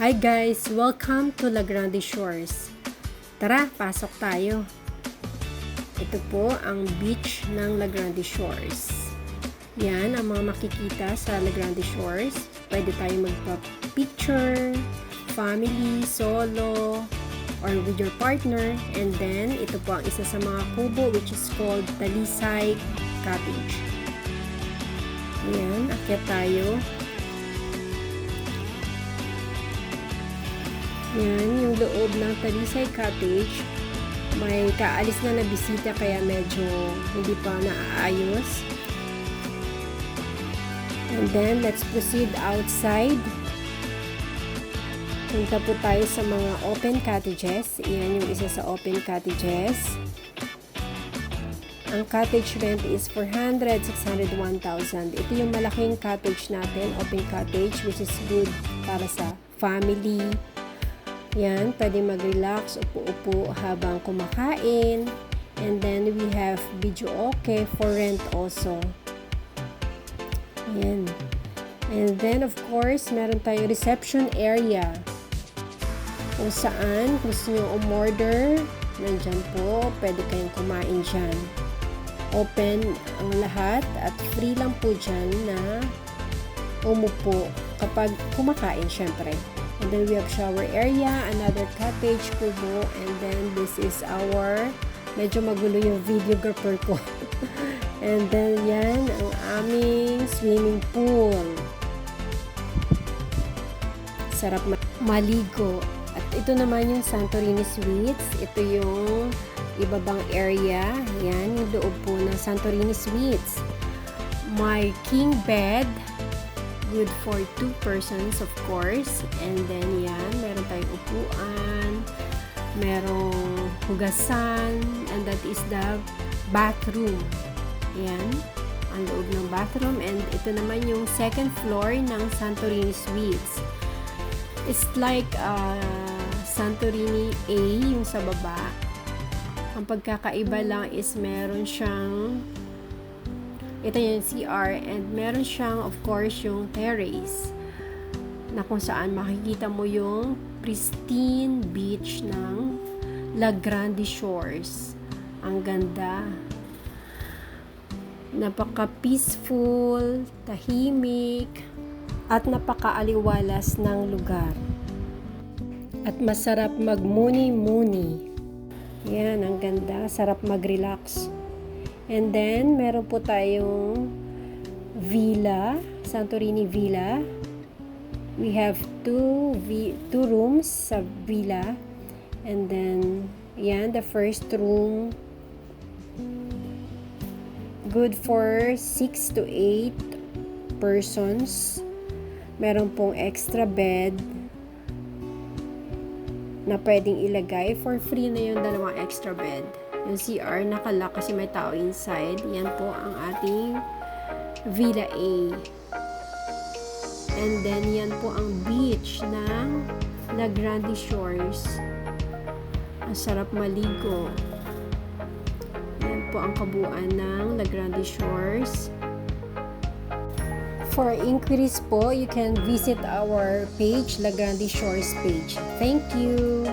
Hi guys! Welcome to La Grande Shores. Tara, pasok tayo. Ito po ang beach ng La Grande Shores. Yan ang mga makikita sa La Grande Shores. Pwede tayo magpa-picture, family, solo, or with your partner. And then, ito po ang isa sa mga kubo which is called Talisay Cottage. Yan, akyat tayo. Yan, yung loob ng Talisay Cottage. May kaalis na bisita kaya medyo hindi pa naaayos. And then, let's proceed outside. Punta po tayo sa mga open cottages. Yan yung isa sa open cottages. Ang cottage rent is 400, 600, 1,000. Ito yung malaking cottage natin, open cottage, which is good para sa family. Yan, pwede mag-relax, upo-upo habang kumakain. And then, we have video okay for rent also. Yan. And then, of course, meron tayo reception area. Kung saan, gusto nyo umorder, nandyan po, pwede kayong kumain dyan. Open ang lahat at free lang po dyan na umupo kapag kumakain, syempre. And then we have shower area, another cottage kubo, and then this is our, medyo magulo yung videographer ko. And then yan, ang aming swimming pool. Sarap maligo. At ito naman yung Santorini Suites. Ito yung ibabang area. Yan, yung loob po ng Santorini Suites. My king bed. Good for 2 persons, of course. And then, yan, meron tayong upuan, merong hugasan, and that is the bathroom. Yan, ang loob ng bathroom. And ito naman yung second floor ng Santorini Suites. It's like Santorini A, yung sa baba. Ang pagkakaiba lang is meron siyang ito yung CR, and meron siyang, of course, yung terrace na kung saan makikita mo yung pristine beach ng La Grande Shores. Ang ganda. Napaka-peaceful, tahimik, at napaka-aliwalas ng lugar. At masarap magmuni-muni. Yan, ang ganda. Sarap mag-relax. And then, meron po tayong villa, Santorini Villa. We have two rooms sa villa. And then, yan, the first room, good for 6 to 8 persons. Meron pong extra bed na pwedeng ilagay. For free na yung dalawang extra bed. Yung CR nakalock kasi may tao inside. Yan po ang ating Villa A. And then yan po ang beach ng La Grande Shores. Ang sarap maligo. Yan po ang kabuuan ng La Grande Shores. For inquiries po, you can visit our page, La Grande Shores page. Thank you!